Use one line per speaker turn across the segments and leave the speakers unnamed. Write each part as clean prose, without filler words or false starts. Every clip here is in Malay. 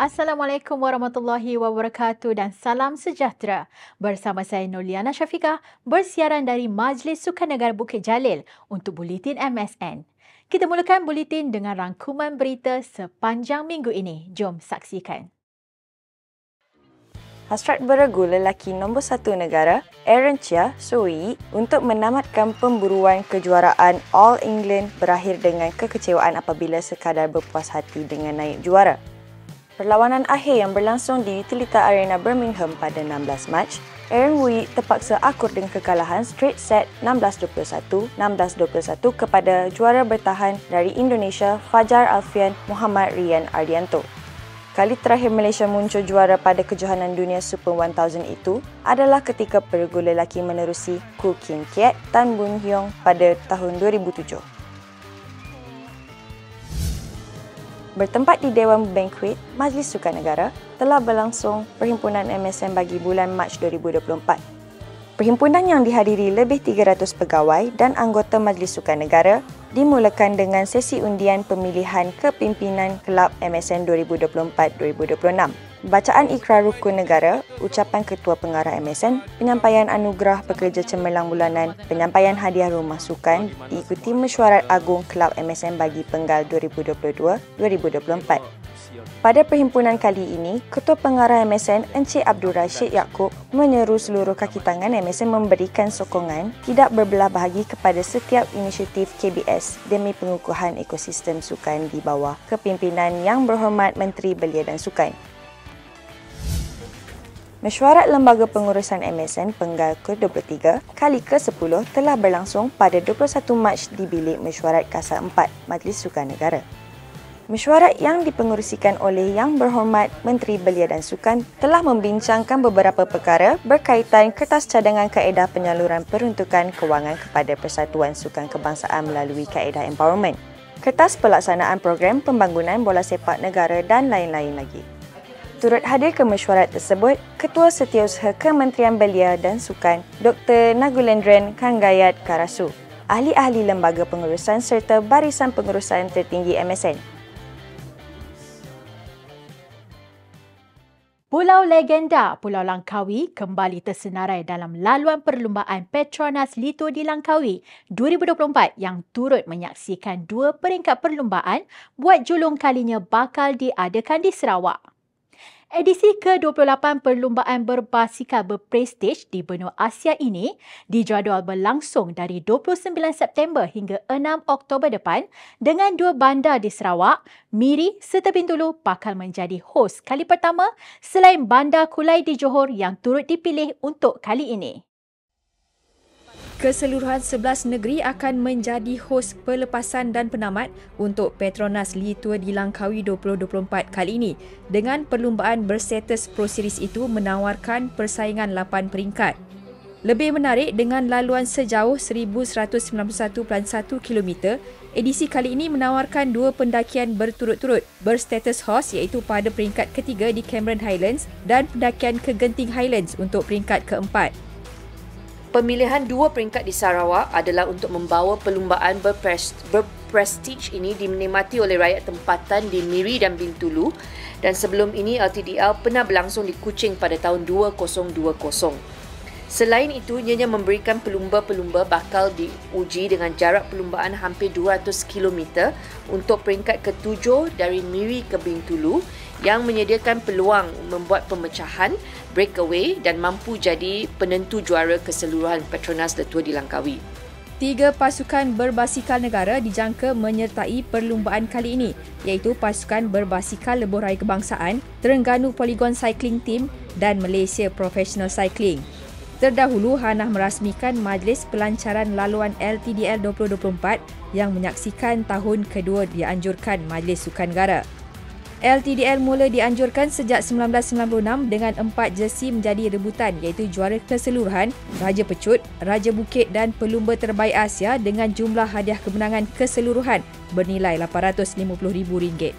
Assalamualaikum warahmatullahi wabarakatuh dan salam sejahtera. Bersama saya Nurliana Syafiqah bersiaran dari Majlis Sukan Negara Bukit Jalil untuk Buletin MSN. Kita mulakan buletin dengan rangkuman berita sepanjang minggu ini. Jom saksikan.
Hasrat beregu lelaki nombor 1 negara, Aaron Chia Sohee, untuk menamatkan pemburuan kejuaraan All England berakhir dengan kekecewaan apabila sekadar berpuas hati dengan naik juara. Perlawanan akhir yang berlangsung di Utilita Arena Birmingham pada 16 Mac, Aaron Wui terpaksa akur dengan kekalahan straight set 16-21, 16-21 kepada juara bertahan dari Indonesia Fajar Alfian Muhammad Rian Ardianto. Kali terakhir Malaysia muncul juara pada kejohanan dunia Super 1000 itu adalah ketika peregu lelaki menerusi Koo Kim Kiat Tan Boon Hyung pada tahun 2007. Bertempat di Dewan Banquet Majlis Sukan Negara, telah berlangsung Perhimpunan MSN bagi bulan Mac 2024. Perhimpunan yang dihadiri lebih 300 pegawai dan anggota Majlis Sukan Negara dimulakan dengan sesi undian pemilihan kepimpinan Kelab MSN 2024-2026. Bacaan ikrar rukun negara, ucapan Ketua Pengarah MSN, penyampaian anugerah pekerja cemerlang bulanan, penyampaian hadiah rumah sukan diikuti mesyuarat agung Kelab MSN bagi penggal 2022-2024. Pada perhimpunan kali ini, Ketua Pengarah MSN Encik Abdul Rashid Yaakob menyeru seluruh kaki tangan MSN memberikan sokongan tidak berbelah bahagi kepada setiap inisiatif KBS demi pengukuhan ekosistem sukan di bawah kepimpinan Yang Berhormat Menteri Belia dan Sukan. Mesyuarat Lembaga Pengurusan MSN Penggal ke-23 kali ke-10 telah berlangsung pada 21 Mac di Bilik Mesyuarat Kasar 4 Majlis Sukan Negara. Mesyuarat yang dipengerusikan oleh Yang Berhormat Menteri Belia dan Sukan telah membincangkan beberapa perkara berkaitan kertas cadangan kaedah penyaluran peruntukan kewangan kepada Persatuan Sukan Kebangsaan melalui kaedah empowerment, kertas pelaksanaan program pembangunan bola sepak negara dan lain-lain lagi. Turut hadir ke mesyuarat tersebut, Ketua Setiausaha Kementerian Belia dan Sukan Dr. Nagulendran Kanggayat Karasu, ahli-ahli lembaga pengurusan serta barisan pengurusan tertinggi MSN.
Pulau Legenda Pulau Langkawi kembali tersenarai dalam laluan perlumbaan Petronas Lito di Langkawi 2024 yang turut menyaksikan 2 peringkat perlumbaan buat julung kalinya bakal diadakan di Sarawak. Edisi ke-28 perlumbaan berbasikal berprestij di benua Asia ini dijadual berlangsung dari 29 September hingga 6 Oktober depan dengan 2 bandar di Sarawak, Miri serta Bintulu bakal menjadi hos kali pertama selain Bandar Kulai di Johor yang turut dipilih untuk kali ini.
Keseluruhan 11 negeri akan menjadi hos pelepasan dan penamat untuk Petronas Lito di Langkawi 2024 kali ini dengan perlumbaan berstatus Pro Series itu menawarkan persaingan 8 peringkat. Lebih menarik, dengan laluan sejauh 1191.1 km, edisi kali ini menawarkan 2 pendakian berturut-turut berstatus hos iaitu pada peringkat ketiga di Cameron Highlands dan pendakian ke Genting Highlands untuk peringkat keempat.
Pemilihan 2 peringkat di Sarawak adalah untuk membawa perlumbaan berprestij ini dinikmati oleh rakyat tempatan di Miri dan Bintulu, dan sebelum ini LTDL pernah berlangsung di Kuching pada tahun 2020. Selain itu, ianya memberikan pelumba-pelumba bakal diuji dengan jarak perlumbaan hampir 200 km untuk peringkat ke-7 dari Miri ke Bintulu yang menyediakan peluang membuat pemecahan, breakaway dan mampu jadi penentu juara keseluruhan Petronas Lito di Langkawi.
3 pasukan berbasikal negara dijangka menyertai perlumbaan kali ini iaitu Pasukan Berbasikal Lebuh Raya Kebangsaan, Terengganu Polygon Cycling Team dan Malaysia Professional Cycling. Terdahulu, Hanah merasmikan Majlis Pelancaran Laluan LTDL 2024 yang menyaksikan tahun kedua dianjurkan Majlis Sukan Negara. LTDL mula dianjurkan sejak 1996 dengan 4 jersey menjadi rebutan iaitu Juara Keseluruhan, Raja Pecut, Raja Bukit dan Pelumba Terbaik Asia dengan jumlah hadiah kemenangan keseluruhan bernilai RM850,000.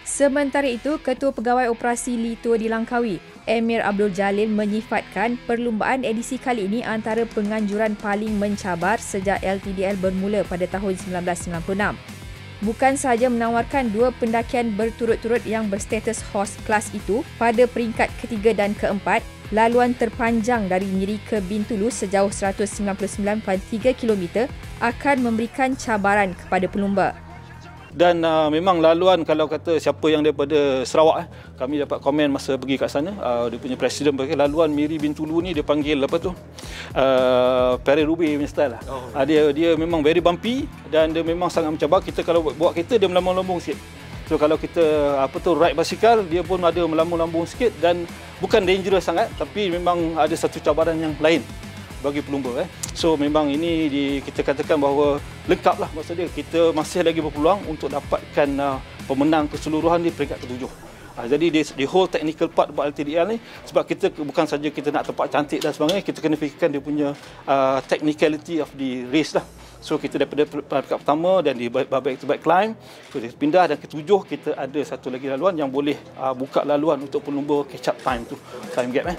Sementara itu, Ketua Pegawai Operasi Lito di Langkawi, Emir Abdul Jalil menyifatkan perlumbaan edisi kali ini antara penganjuran paling mencabar sejak LTDL bermula pada tahun 1996. bukan sahaja menawarkan 2 pendakian berturut-turut yang berstatus horse class itu pada peringkat ketiga dan keempat, laluan terpanjang dari Miri ke Bintulu sejauh 199.3 km akan memberikan cabaran kepada pelumba.
Dan memang laluan, kalau kata siapa yang daripada Sarawak, kami dapat komen masa pergi kat sana, dia punya presiden bagi laluan Miri Bintulu ni dia panggil apa tu, Perry Ruby punya style lah. Dia memang very bumpy dan dia memang sangat mencabar. Kita kalau bawa kereta dia melambung-lambung sikit. So kalau kita ride basikal, dia pun ada melambung-lambung sikit dan bukan dangerous sangat, tapi memang ada satu cabaran yang lain bagi pelumba. So memang ini kita katakan bahawa lengkap lah, maksudnya kita masih lagi berpeluang untuk dapatkan pemenang keseluruhan di peringkat ketujuh. Jadi the whole technical part buat LTDL ni, sebab kita bukan saja kita nak tempat cantik dan sebagainya, kita kena fikirkan dia punya technicality of the race lah. So kita daripada peringkat pertama dan di back-to-back climb, kita pindah dan ketujuh kita ada satu lagi laluan yang boleh buka laluan untuk pelumba catch up time tu, time gap.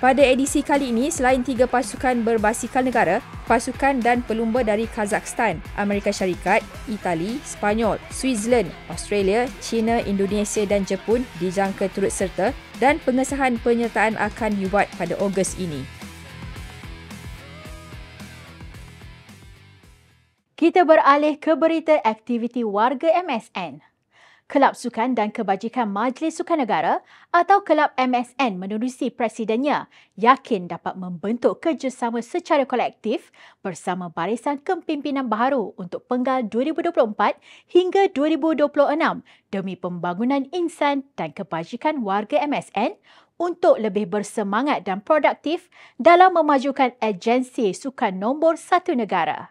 Pada edisi kali ini, selain 3 pasukan berbasikal negara, pasukan dan pelumba dari Kazakhstan, Amerika Syarikat, Itali, Spanyol, Switzerland, Australia, China, Indonesia dan Jepun dijangka turut serta dan pengesahan penyertaan akan dibuat pada Ogos ini.
Kita beralih ke berita aktiviti warga MSN. Kelab Sukan dan Kebajikan Majlis Sukan Negara atau Kelab MSN menerusi presidennya yakin dapat membentuk kerjasama secara kolektif bersama Barisan Kepimpinan Baharu untuk Penggal 2024 hingga 2026 demi pembangunan insan dan kebajikan warga MSN untuk lebih bersemangat dan produktif dalam memajukan agensi sukan nombor 1 negara.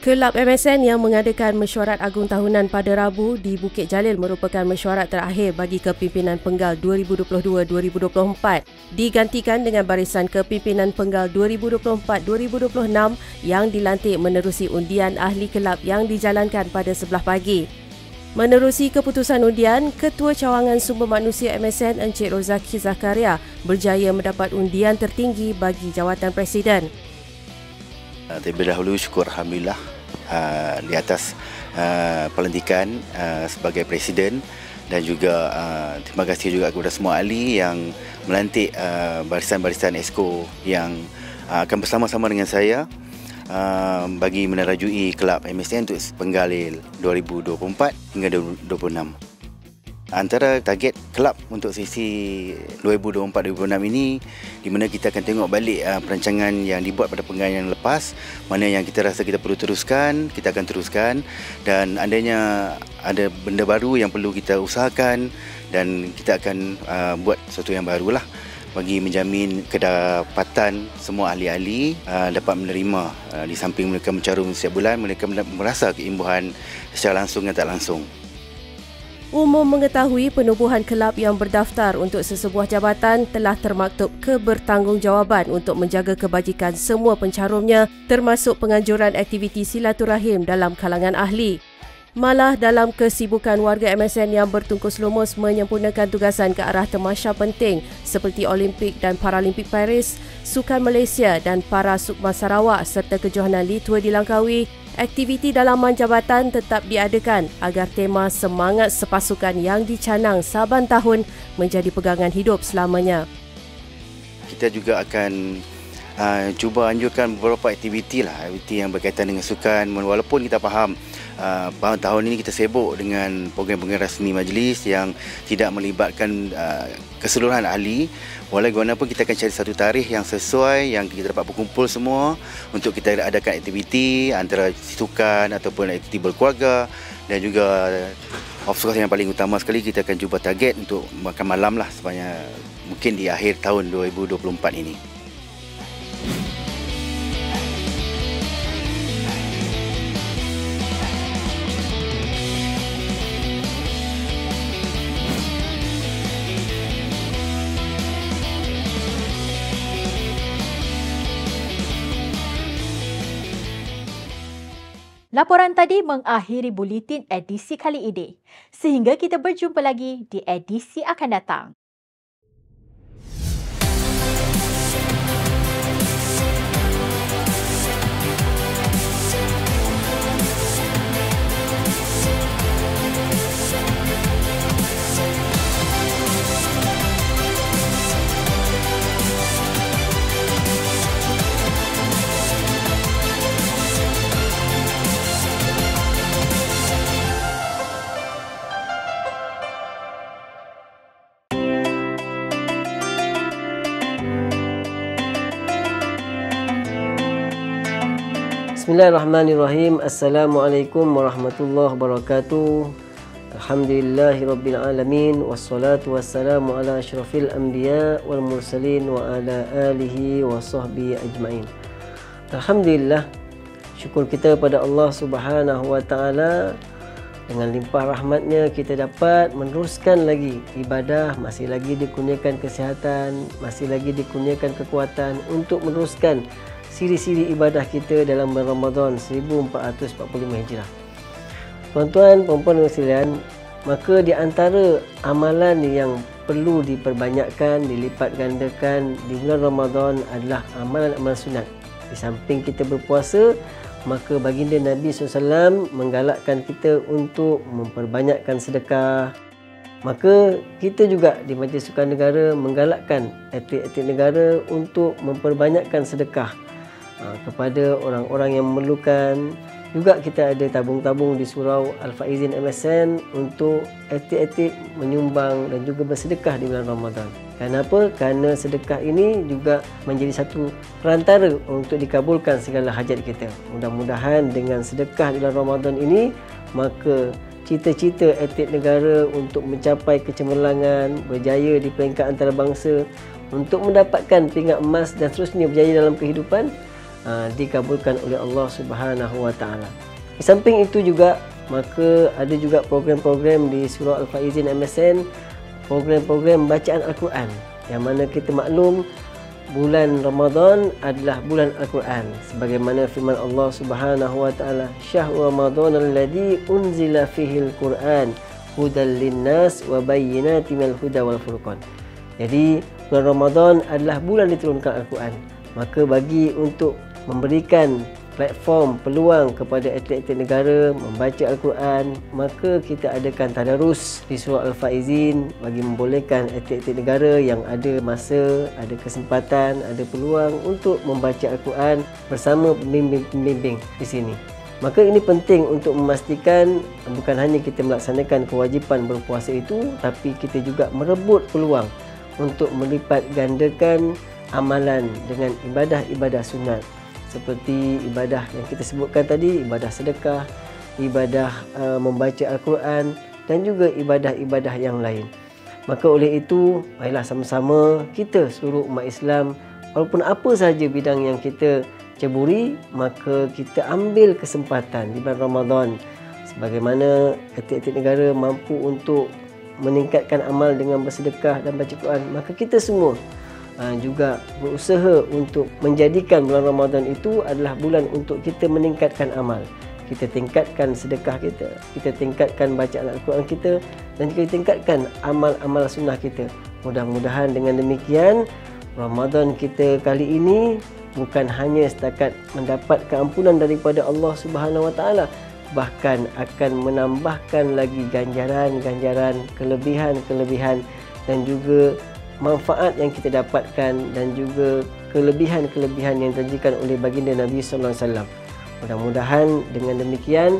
Kelab MSN yang mengadakan mesyuarat agung tahunan pada Rabu di Bukit Jalil merupakan mesyuarat terakhir bagi Kepimpinan Penggal 2022-2024 digantikan dengan Barisan Kepimpinan Penggal 2024-2026 yang dilantik menerusi undian ahli kelab yang dijalankan pada 11 pagi. Menerusi keputusan undian, Ketua Cawangan Sumber Manusia MSN Encik Rozaki Zakaria berjaya mendapat undian tertinggi bagi jawatan Presiden.
Terlebih dahulu syukur Alhamdulillah di atas pelantikan sebagai Presiden dan juga terima kasih juga kepada semua ahli yang melantik barisan-barisan EXCO yang akan bersama-sama dengan saya bagi menerajui kelab MSN untuk Penggal 2024 hingga 2026. Antara target kelab untuk sesi 2024-2026 ini, di mana kita akan tengok balik perancangan yang dibuat pada penggal yang lepas, mana yang kita rasa kita perlu teruskan, kita akan teruskan, dan adanya ada benda baru yang perlu kita usahakan dan kita akan buat sesuatu yang barulah bagi menjamin kedapatan semua ahli-ahli dapat menerima di samping mereka mencarum setiap bulan, mereka merasa keimbuhan secara langsung dan tak langsung.
Umum mengetahui penubuhan kelab yang berdaftar untuk sesebuah jabatan telah termaktub kebertanggungjawab untuk menjaga kebajikan semua pencarumnya termasuk penganjuran aktiviti silaturahim dalam kalangan ahli. Malah dalam kesibukan warga MSN yang bertungkus lumus menyempurnakan tugasan ke arah temasya penting seperti Olimpik dan Paralimpik Paris, Sukan Malaysia dan para Sukma Sarawak serta kejohanan Litua di Langkawi, aktiviti dalaman jabatan tetap diadakan agar tema semangat sepasukan yang dicanang saban tahun menjadi pegangan hidup selamanya.
Kita juga akan cuba anjurkan beberapa aktiviti yang berkaitan dengan sukan, walaupun kita faham tahun ini kita sibuk dengan program-program rasmi majlis yang tidak melibatkan keseluruhan ahli. Walaupun kita akan cari satu tarikh yang sesuai, yang kita dapat berkumpul semua untuk kita adakan aktiviti antara sukan ataupun aktiviti berkeluarga, dan juga of course yang paling utama sekali kita akan cuba target untuk makan malam lah sepanjang mungkin di akhir tahun 2024 ini.
Laporan tadi mengakhiri buletin edisi kali ini. Sehingga kita berjumpa lagi di edisi akan datang.
Bismillahirrahmanirrahim. Assalamualaikum warahmatullahi wabarakatuh. Alhamdulillahirabbil alamin wassalatu wassalamu ala asyrafil anbiya wal mursalin wa ala alihi wa sahbihi ajmain. Alhamdulillah, syukur kita pada Allah Subhanahu wa taala, dengan limpah rahmatnya kita dapat meneruskan lagi ibadah, masih lagi dikurniakan kesihatan, masih lagi dikurniakan kekuatan untuk meneruskan siri-siri ibadah kita dalam bulan Ramadan 1445 Hijrah. Tuan-tuan, puan-puan sekalian, maka di antara amalan yang perlu diperbanyakkan, dilipat gandakan di bulan Ramadan adalah amalan-amalan sunat. Di samping kita berpuasa, maka baginda Nabi SAW menggalakkan kita untuk memperbanyakkan sedekah. Maka kita juga di Majlis Sukan Negara menggalakkan atlet-atlet negara untuk memperbanyakkan sedekah kepada orang-orang yang memerlukan. Juga kita ada tabung-tabung di Surau Al-Faizin MSN untuk atlet-atlet menyumbang dan juga bersedekah di bulan Ramadan. Kenapa? Kerana sedekah ini juga menjadi satu perantara untuk dikabulkan segala hajat kita. Mudah-mudahan dengan sedekah di bulan Ramadan ini, maka cita-cita atlet negara untuk mencapai kecemerlangan, berjaya di peringkat antarabangsa, untuk mendapatkan pingat emas dan seterusnya berjaya dalam kehidupan, dikabulkan oleh Allah Subhanahu wa taala. Di samping itu juga, maka ada juga program-program di Surau Al-Faizin MSN, program-program bacaan Al-Quran, yang mana kita maklum bulan Ramadan adalah bulan Al-Quran, sebagaimana firman Allah Subhanahu wa taala, "Syahrul Ramadan alladzi unzila fihi al-Quran hudal linnas wa bayyinatin minal huda wal furqan." Jadi bulan Ramadan adalah bulan diturunkan Al-Quran. Maka bagi untuk memberikan platform, peluang kepada atlet-atlet negara membaca Al-Quran, maka kita adakan tadarus di Surau Al-Faizin bagi membolehkan atlet-atlet negara yang ada masa, ada kesempatan, ada peluang untuk membaca Al-Quran bersama pembimbing-pembimbing di sini. Maka ini penting untuk memastikan bukan hanya kita melaksanakan kewajipan berpuasa itu, tapi kita juga merebut peluang untuk melipat gandakan amalan dengan ibadah-ibadah sunat, seperti ibadah yang kita sebutkan tadi, ibadah sedekah, ibadah membaca Al-Quran dan juga ibadah-ibadah yang lain. Maka oleh itu, marilah sama-sama kita seluruh umat Islam, walaupun apa sahaja bidang yang kita ceburi, maka kita ambil kesempatan di bulan Ramadan. Sebagaimana atlet-atlet negara mampu untuk meningkatkan amal dengan bersedekah dan baca Quran, maka kita semua juga berusaha untuk menjadikan bulan Ramadan itu adalah bulan untuk kita meningkatkan amal. Kita tingkatkan sedekah kita, kita tingkatkan bacaan Al-Quran kita, dan kita tingkatkan amal-amal sunnah kita. Mudah-mudahan dengan demikian, Ramadan kita kali ini bukan hanya setakat mendapat keampunan daripada Allah Subhanahu wa taala, bahkan akan menambahkan lagi ganjaran-ganjaran, kelebihan-kelebihan dan juga manfaat yang kita dapatkan dan juga kelebihan-kelebihan yang dijanjikan oleh baginda Nabi sallallahu alaihi wasallam. Mudah-mudahan dengan demikian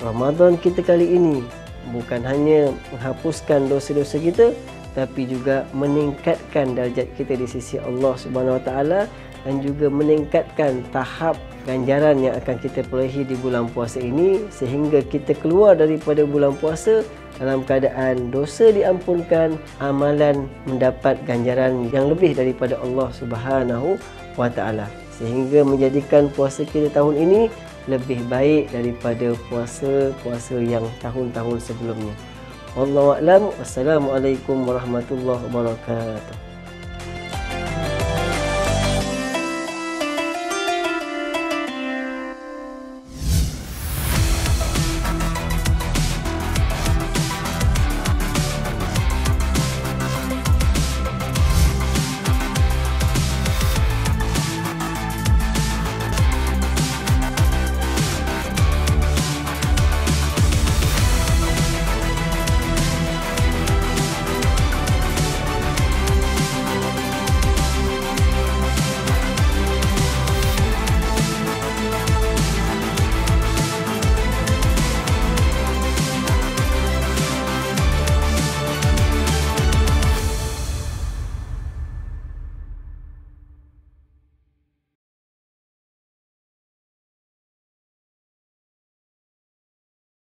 Ramadan kita kali ini bukan hanya menghapuskan dosa-dosa kita, tapi juga meningkatkan darjat kita di sisi Allah Subhanahu wa taala dan juga meningkatkan tahap ganjaran yang akan kita perolehi di bulan puasa ini, sehingga kita keluar daripada bulan puasa dalam keadaan dosa diampunkan, amalan mendapat ganjaran yang lebih daripada Allah Subhanahu wa taala, sehingga menjadikan puasa kita tahun ini lebih baik daripada puasa-puasa yang tahun-tahun sebelumnya. Wallahu a'lam. Wassalamualaikum warahmatullahi wabarakatuh.